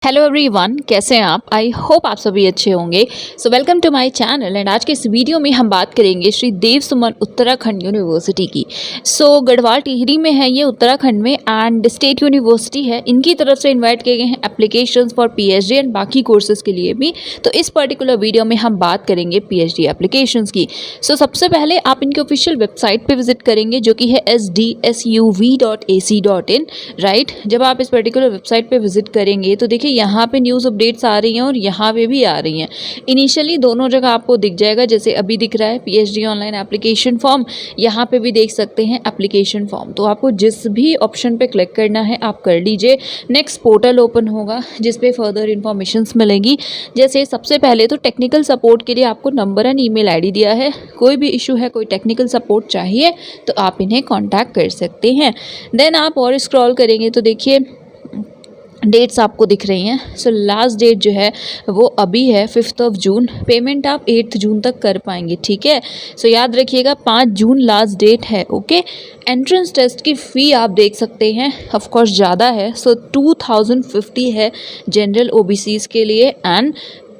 Hello everyone, कैसे हैं आप? आई होप आप सभी अच्छे होंगे। So welcome to my channel and आज के इस वीडियो में हम बात करेंगे श्री देव सुमन उत्तराखंड यूनिवर्सिटी की। गढ़वाल टिहरी में है ये उत्तराखंड में एंड स्टेट यूनिवर्सिटी है। इनकी तरफ से इनवाइट किए गए हैं एप्लीकेशंस फॉर पीएचडी एंड बाकी कोर्सेज के लिए भी। तो इस पर्टिकुलर वीडियो में हम बात करेंगे पीएचडी एप्लीकेशंस की। सबसे पहले आप इनके ऑफिशियल वेबसाइट पर विजिट करेंगे जो कि है sdsuv.ac.in, राइट। जब आप इस पर्टिकुलर वेबसाइट पर विजिट करेंगे तो देखिए यहाँ पे न्यूज़ अपडेट्स आ रही हैं और यहाँ पे भी आ रही हैं। इनिशियली दोनों जगह आपको दिख जाएगा, जैसे अभी दिख रहा है पीएचडी ऑनलाइन एप्लीकेशन फॉर्म, यहाँ पे भी देख सकते हैं एप्लीकेशन फॉर्म। तो आपको जिस भी ऑप्शन पे क्लिक करना है आप कर लीजिए। नेक्स्ट पोर्टल ओपन होगा जिस पे फर्दर इन्फॉर्मेशंस मिलेंगी। जैसे सबसे पहले तो टेक्निकल सपोर्ट के लिए आपको नंबर एंड ईमेल आईडी दिया है। कोई भी इशू है, कोई टेक्निकल सपोर्ट चाहिए तो आप इन्हें कॉन्टैक्ट कर सकते हैं। देन आप और स्क्रॉल करेंगे तो देखिए डेट्स आपको दिख रही हैं। लास्ट डेट जो है वो अभी है 5 जून। पेमेंट आप 8 जून तक कर पाएंगे, ठीक है। याद रखिएगा 5 जून लास्ट डेट है, ओके। एंट्रेंस टेस्ट की फ़ी आप देख सकते हैं, ऑफ कोर्स ज़्यादा है। 2050 है जनरल ओबीसीज के लिए एंड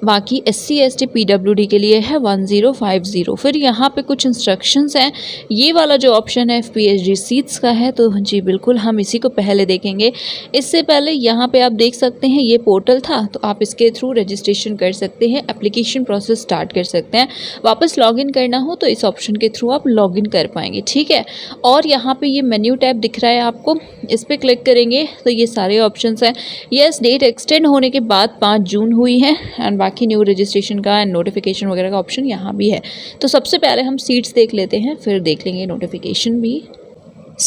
बाकी SC ST PWD के लिए है 1050। फिर यहाँ पे कुछ इंस्ट्रक्शंस हैं। ये वाला जो ऑप्शन है PhD सीट्स का है, तो जी बिल्कुल हम इसी को पहले देखेंगे। इससे पहले यहाँ पे आप देख सकते हैं ये पोर्टल था, तो आप इसके थ्रू रजिस्ट्रेशन कर सकते हैं, एप्लीकेशन प्रोसेस स्टार्ट कर सकते हैं। वापस लॉगिन करना हो तो इस ऑप्शन के थ्रू आप लॉगिन कर पाएंगे, ठीक है। और यहाँ पर ये मेन्यू टैब दिख रहा है आपको, इस पर क्लिक करेंगे तो ये सारे ऑप्शन हैं। यस, डेट एक्सटेंड होने के बाद 5 जून हुई है एंड बाकी न्यू रजिस्ट्रेशन का एंड नोटिफिकेशन वगैरह का ऑप्शन यहाँ भी है। तो सबसे पहले हम सीट्स देख लेते हैं, फिर देख लेंगे नोटिफिकेशन भी।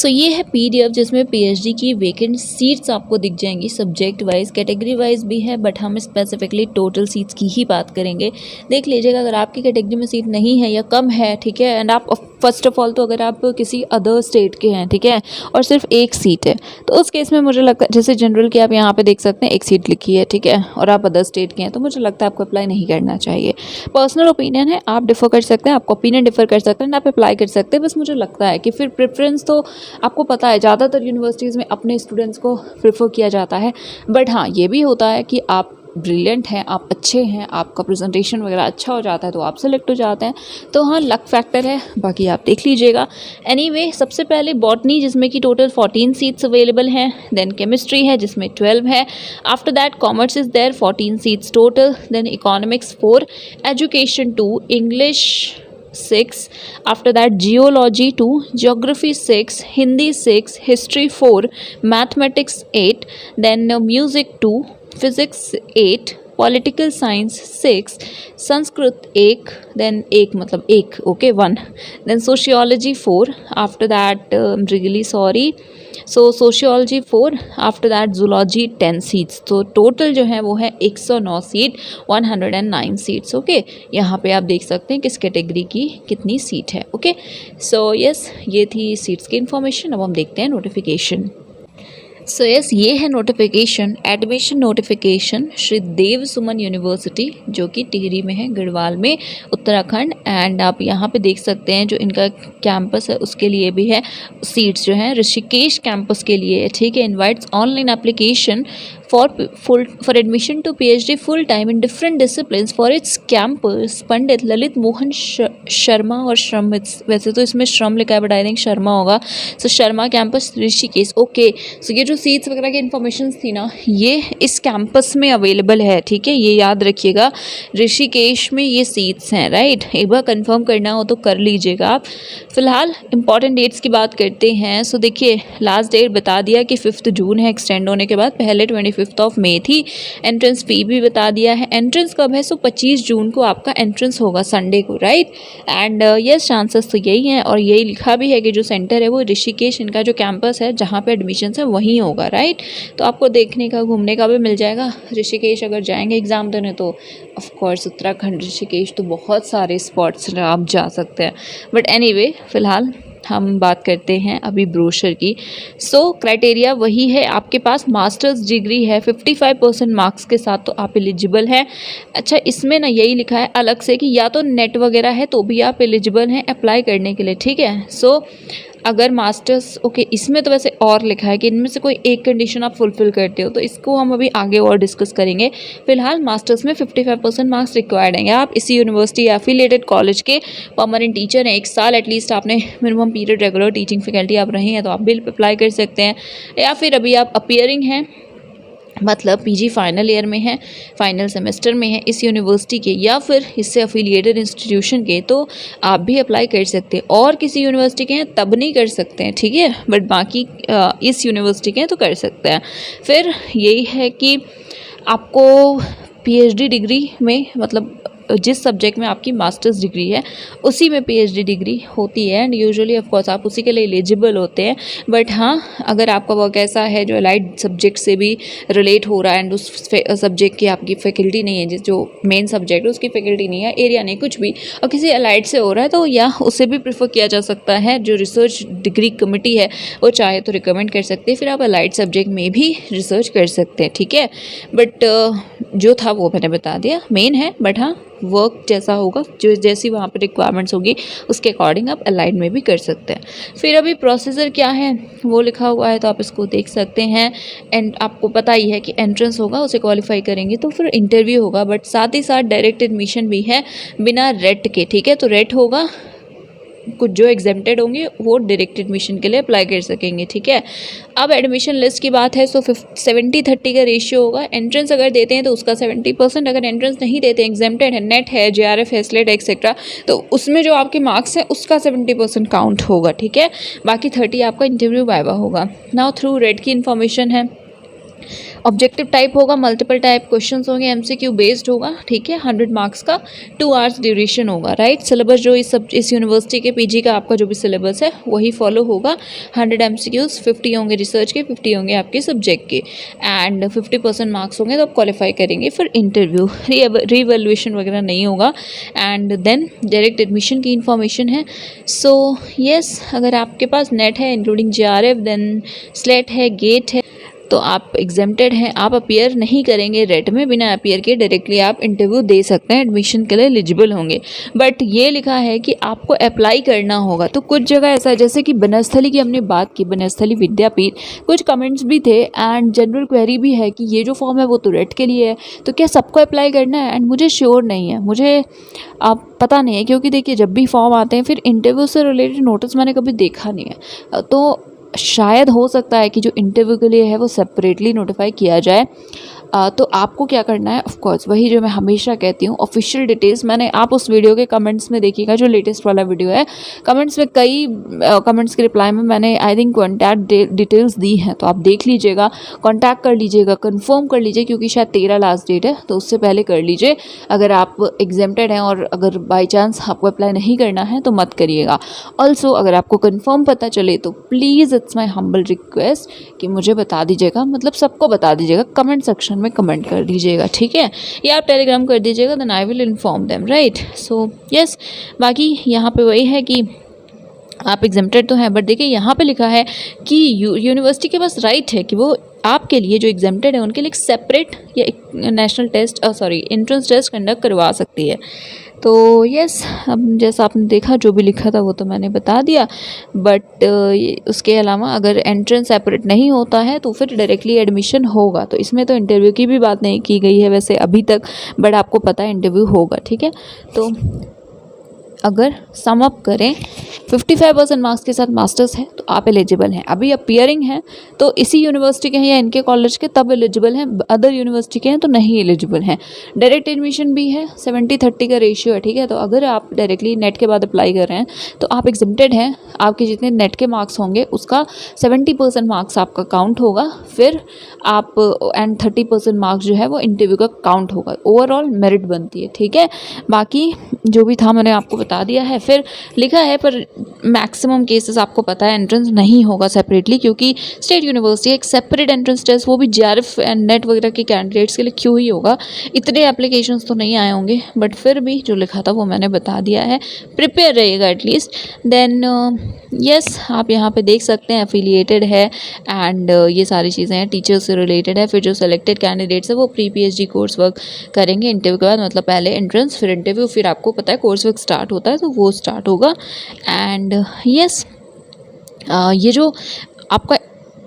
ये है PDF जिसमें PhD की वेकेंट सीट्स आपको दिख जाएंगी। सब्जेक्ट वाइज, कैटेगरी वाइज भी है, बट हम स्पेसिफिकली टोटल सीट्स की ही बात करेंगे। देख लीजिएगा अगर आपकी कैटेगरी में सीट नहीं है या कम है, ठीक है, एंड आप फर्स्ट ऑफ ऑल तो अगर आप किसी अदर स्टेट के हैं, ठीक है, और सिर्फ एक सीट है, तो उस केस में मुझे लगता है जैसे जनरल की आप यहाँ पे देख सकते हैं एक सीट लिखी है, ठीक है, और आप अदर स्टेट के हैं, तो मुझे लगता है आपको अप्लाई नहीं करना चाहिए। पर्सनल ओपिनियन है, आप डिफर कर सकते हैं, आपका ओपिनियन डिफर कर सकते हैं, आप अप्लाई कर सकते हैं। बस मुझे लगता है कि फिर प्रेफरेंस तो आपको पता है ज़्यादातर यूनिवर्सिटीज़ में अपने स्टूडेंट्स को प्रेफर किया जाता है, बट हाँ ये भी होता है कि आप ब्रिलियंट हैं, आप अच्छे हैं, आपका प्रेजेंटेशन वगैरह अच्छा हो जाता है तो आप सेलेक्ट हो जाते हैं। तो हाँ, लक फैक्टर है, बाकी आप देख लीजिएगा। एनीवे, सबसे पहले बॉटनी जिसमें कि टोटल 14 सीट्स अवेलेबल हैं। देन केमिस्ट्री है जिसमें 12 है। After that commerce is there, 14 seats total. Then economics 4, education 2, English 6, after that geology 2, geography 6, Hindi 6, history 4, mathematics 8, then music 2, physics 8, political science 6, Sanskrit 1, then 1 मतलब 1, okay 1, then sociology 4, after that I'm really sorry, sociology 4, after that zoology 10 seats. तो total जो है वो है 109 seat, 109 seats, okay. यहाँ पे आप देख सकते हैं किस कैटेगरी की कितनी सीट है, ओके। यस, ये थी सीट्स की इन्फॉर्मेशन। अब हम देखते हैं नोटिफिकेशन। यस, ये है notification, admission notification Shri Dev सुमन यूनिवर्सिटी जो कि टिहरी में है, गढ़वाल में, उत्तराखंड। एंड आप यहाँ पे देख सकते हैं जो इनका कैंपस है उसके लिए भी है सीट्स जो हैं, ऋषिकेश कैंपस के लिए है, ठीक है। Invites online application for admission to PhD full time in different disciplines for its campus Pandit Lalit Mohan Sharma और श्रम, वैसे तो इसमें श्रम लिखा है बट आई थिंक शर्मा होगा। Sharma campus Rishikesh, okay. ये जो सीट्स वगैरह की इन्फॉर्मेशन थी ना, ये इस कैंपस में अवेलेबल है, ठीक है, ये याद रखिएगा। ऋषिकेश में ये सीट्स हैं, राइट। एक बार कंफर्म करना हो तो कर लीजिएगा आप। फिलहाल इंपॉर्टेंट डेट्स की बात करते हैं। देखिए लास्ट डेट बता दिया कि 5 जून है, एक्सटेंड होने के बाद पहले 25 मई थी। एंट्रेंस फ़ी भी बता दिया है। एंट्रेंस कब है? 25 जून को आपका एंट्रेंस होगा, संडे को, राइट। एंड यस, चांसेस तो यही हैं और यही लिखा भी है कि जो सेंटर है वो ऋषिकेश, इनका जो कैंपस है जहाँ पे एडमिशन है वहीं होगा, राइट। तो आपको देखने का, घूमने का भी मिल जाएगा। ऋषिकेश अगर जाएंगे एग्ज़ाम देने तो ऑफ कोर्स उत्तराखंड ऋषिकेश तो बहुत सारे स्पॉट्स आप जा सकते हैं, बट एनीवे फ़िलहाल हम बात करते हैं अभी ब्रोशर की। क्राइटेरिया वही है, आपके पास मास्टर्स डिग्री है 55% मार्क्स के साथ तो आप एलिजिबल हैं। अच्छा, इसमें ना यही लिखा है अलग से कि या तो नेट वगैरह है तो भी आप एलिजिबल हैं अप्लाई करने के लिए, ठीक है। अगर मास्टर्स ओके इसमें तो वैसे और लिखा है कि इनमें से कोई एक कंडीशन आप फुलफिल करते हो, तो इसको हम अभी आगे और डिस्कस करेंगे। फिलहाल मास्टर्स में 55% मार्क्स रिक्वायर्ड हैं। आप इसी यूनिवर्सिटी या एफिलिएटेड कॉलेज के परमानेंट टीचर हैं, 1 साल एटलीस्ट आपने minimum period regular teaching faculty आप रहे हैं, तो आप बिल पे अप्लाई कर सकते हैं। या फिर अभी आप अपीयरिंग हैं, मतलब पीजी फाइनल ईयर में है, फाइनल सेमेस्टर में है इस यूनिवर्सिटी के या फिर इससे अफिलिएटेड इंस्टीट्यूशन के, तो आप भी अप्लाई कर सकते हैं। और किसी यूनिवर्सिटी के हैं तब नहीं कर सकते हैं, ठीक है, बट बाकी इस यूनिवर्सिटी के हैं तो कर सकते हैं। फिर यही है कि आपको पीएचडी डिग्री में, मतलब जिस सब्जेक्ट में आपकी मास्टर्स डिग्री है उसी में पीएचडी डिग्री होती है, एंड यूजुअली ऑफ कोर्स आप उसी के लिए एलिजिबल होते हैं। बट हाँ, अगर आपका वर्क ऐसा है जो अलाइड सब्जेक्ट से भी रिलेट हो रहा है एंड उस सब्जेक्ट की आपकी फैकल्टी नहीं है, जो मेन सब्जेक्ट है उसकी फैकल्टी नहीं है, एरिया नहीं, कुछ भी, और किसी अलाइड से हो रहा है, तो या उसे भी प्रेफर किया जा सकता है। जो रिसर्च डिग्री कमेटी है वो चाहे तो रिकमेंड कर सकते हैं, फिर आप अलाइड सब्जेक्ट में भी रिसर्च कर सकते हैं, ठीक है। बट जो था वो मैंने बता दिया, मेन है, बट हाँ वर्क जैसा होगा, जो जैसी वहाँ पे रिक्वायरमेंट्स होगी उसके अकॉर्डिंग आप अलाइड में भी कर सकते हैं। फिर अभी प्रोसीजर क्या है वो लिखा हुआ है, तो आप इसको देख सकते हैं। एंड आपको पता ही है कि एंट्रेंस होगा, उसे क्वालिफाई करेंगे तो फिर इंटरव्यू होगा, बट साथ ही साथ डायरेक्ट एडमिशन भी है बिना रेट के, ठीक है। तो रेट होगा, कुछ जो एग्जेम्प्टेड होंगे वो डायरेक्ट एडमिशन के लिए अप्लाई कर सकेंगे, ठीक है। अब एडमिशन लिस्ट की बात है, सो 70-30 का रेशियो होगा। एंट्रेंस अगर देते हैं तो उसका 70%, अगर एंट्रेंस नहीं देते, एग्जेम्प्टेड है, नेट है, जेआरएफ है, स्लेट एक्सेट्रा, तो उसमें जो आपके मार्क्स है उसका 70% काउंट होगा, ठीक है। बाकी 30 आपका इंटरव्यू वाइवा होगा। नाउ थ्रू रेट की इन्फॉर्मेशन है, ऑब्जेक्टिव टाइप होगा, मल्टीपल टाइप क्वेश्चंस होंगे, एमसीक्यू बेस्ड होगा, ठीक है। 100 मार्क्स का, 2 आवर्स ड्यूरेशन होगा, राइट। सिलेबस जो इस यूनिवर्सिटी के पीजी का आपका जो भी सिलेबस है वही फॉलो होगा। 100 एमसीक्यूज, 50 होंगे रिसर्च के, 50 होंगे आपके सब्जेक्ट के, एंड 50% मार्क्स होंगे तो आप क्वालिफाई करेंगे। फिर इंटरव्यू, रीवैल्यूएशन वगैरह नहीं होगा, एंड देन डायरेक्ट एडमिशन की इन्फॉर्मेशन है। सो यस, अगर आपके पास नेट है इंक्लूडिंग जेआरएफ, देन स्लेट है, गेट है, तो आप एग्जेम्प्टेड हैं, आप अपीयर नहीं करेंगे रेट में, बिना अपीयर के डायरेक्टली आप इंटरव्यू दे सकते हैं, एडमिशन के लिए एलिजिबल होंगे। बट ये लिखा है कि आपको अप्लाई करना होगा। तो कुछ जगह ऐसा है, जैसे कि बनस्थली की हमने बात की, बनस्थली विद्यापीठ, कुछ कमेंट्स भी थे एंड जनरल क्वेरी भी है कि ये जो फॉर्म है वो तो रेट के लिए है, तो क्या सबको अप्लाई करना है? एंड मुझे श्योर नहीं है, मुझे आप पता नहीं है, क्योंकि देखिए जब भी फॉर्म आते हैं फिर इंटरव्यू से रिलेटेड नोटिस मैंने कभी देखा नहीं है, तो शायद हो सकता है कि जो इंटरव्यू के लिए है वो सेपरेटली नोटिफाई किया जाए। तो आपको क्या करना है, ऑफ कोर्स वही जो मैं हमेशा कहती हूँ, ऑफिशियल डिटेल्स मैंने, आप उस वीडियो के कमेंट्स में देखिएगा, जो लेटेस्ट वाला वीडियो है, कमेंट्स में कई कमेंट्स के रिप्लाई में मैंने आई थिंक कॉन्टैक्ट डिटेल्स दी हैं, तो आप देख लीजिएगा, कॉन्टैक्ट कर लीजिएगा, कंफर्म कर लीजिए, क्योंकि शायद 13 लास्ट डेट है, तो उससे पहले कर लीजिए अगर आप एग्जेम्प्टेड हैं, और अगर बाई चांस आपको अप्लाई नहीं करना है तो मत करिएगा। ऑल्सो अगर आपको कन्फर्म पता चले तो please, it's my humble request कि मुझे बता दीजिएगा, मतलब सबको बता दीजिएगा, कमेंट सेक्शन में कमेंट कर दीजिएगा, ठीक है, या आप टेलीग्राम कर दीजिएगा, then I will inform them, right. So yes, बाकी यहाँ पे वही है कि आप एग्जेम्प्टेड तो हैं, बट देखिए यहाँ पे लिखा है कि यूनिवर्सिटी के पास राइट है कि वो आपके लिए, जो एग्जेम्प्टेड है उनके लिए एक सेपरेट या एक national test, entrance test conduct करवा सकती है। तो यस, अब जैसा आपने देखा जो भी लिखा था वो तो मैंने बता दिया, बट उसके अलावा अगर एंट्रेंस सेपरेट नहीं होता है तो फिर डायरेक्टली एडमिशन होगा। तो इसमें तो इंटरव्यू की भी बात नहीं की गई है वैसे अभी तक, बट आपको पता है इंटरव्यू होगा, ठीक है। तो अगर सम अप करें, 55% मार्क्स के साथ मास्टर्स है तो आप एलिजिबल हैं। अभी अपीयरिंग हैं तो इसी यूनिवर्सिटी के हैं या इनके कॉलेज के तब एलिजिबल हैं, अदर यूनिवर्सिटी के हैं तो नहीं एलिजिबल हैं। डायरेक्ट एडमिशन भी है, 70-30 का रेशियो है, ठीक है। तो अगर आप डायरेक्टली नेट के बाद अप्लाई कर रहे हैं तो आप एग्जेम्प्टेड हैं, आपके जितने नेट के मार्क्स होंगे उसका 70% मार्क्स आपका काउंट होगा, फिर आप एंड 30% मार्क्स जो है वो इंटरव्यू का काउंट होगा, ओवरऑल मेरिट बनती है, ठीक है। बाकी जो भी था मैंने आपको बता दिया है। फिर लिखा है पर मैक्सिमम केसेस आपको पता है एंट्रेंस नहीं होगा सेपरेटली, क्योंकि स्टेट यूनिवर्सिटी एक सेपरेट एंट्रेंस टेस्ट, वो भी जेआरएफ एंड नेट वगैरह के कैंडिडेट्स के लिए क्यों ही होगा, इतने एप्लीकेशंस तो नहीं आए होंगे, बट फिर भी जो लिखा था वो मैंने बता दिया है, प्रिपेयर रहिएगा एटलीस्ट। देन यस, आप यहाँ पे देख सकते हैं एफिलिएटेड है एंड ये सारी चीज़ें हैं, टीचर्स से रिलेटेड है। फिर जो सेलेक्टेड कैंडिडेट्स है वो प्री पीएचडी कोर्स वर्क करेंगे इंटरव्यू के बाद, मतलब पहले एंट्रेंस फिर इंटरव्यू, फिर आपको पता है कोर्स वर्क स्टार्ट होता है तो वो स्टार्ट होगा। एंड यस, ये जो आपका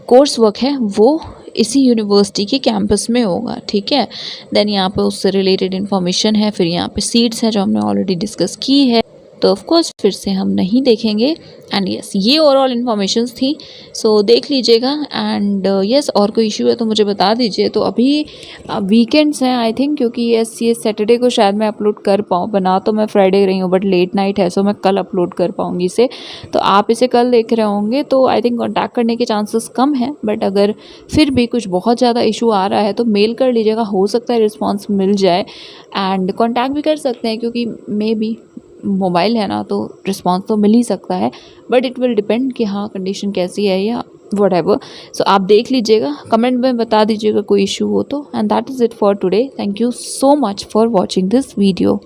कोर्स वर्क है वो इसी यूनिवर्सिटी के कैंपस में होगा, ठीक है। देन यहाँ पे उससे रिलेटेड इन्फॉर्मेशन है, फिर यहाँ पे सीट्स हैं जो हमने ऑलरेडी डिस्कस की है, तो ऑफ कोर्स फिर से हम नहीं देखेंगे। एंड यस, ये ओवरऑल इन्फॉर्मेशंस थी, सो देख लीजिएगा। एंड यस, और कोई इशू है तो मुझे बता दीजिए। तो अभी वीकेंड्स हैं आई थिंक, क्योंकि यस ये सैटरडे को शायद मैं अपलोड कर पाऊँ, बना तो मैं फ्राइडे रही हूँ बट लेट नाइट है, सो मैं कल अपलोड कर पाऊँगी इसे। तो आप इसे कल देख रहे होंगे तो आई थिंक कॉन्टैक्ट करने के चांसेस कम हैं, बट अगर फिर भी कुछ बहुत ज़्यादा इशू आ रहा है तो मेल कर लीजिएगा, हो सकता है रिस्पॉन्स मिल जाए। एंड कॉन्टैक्ट भी कर सकते हैं, क्योंकि मे बी मोबाइल है ना, तो रिस्पॉन्स तो मिल ही सकता है, बट इट विल डिपेंड कि हाँ कंडीशन कैसी है या व्हाटएवर। सो आप देख लीजिएगा, कमेंट में बता दीजिएगा कोई इशू हो तो। And that is it for today. Thank you so much for watching this video.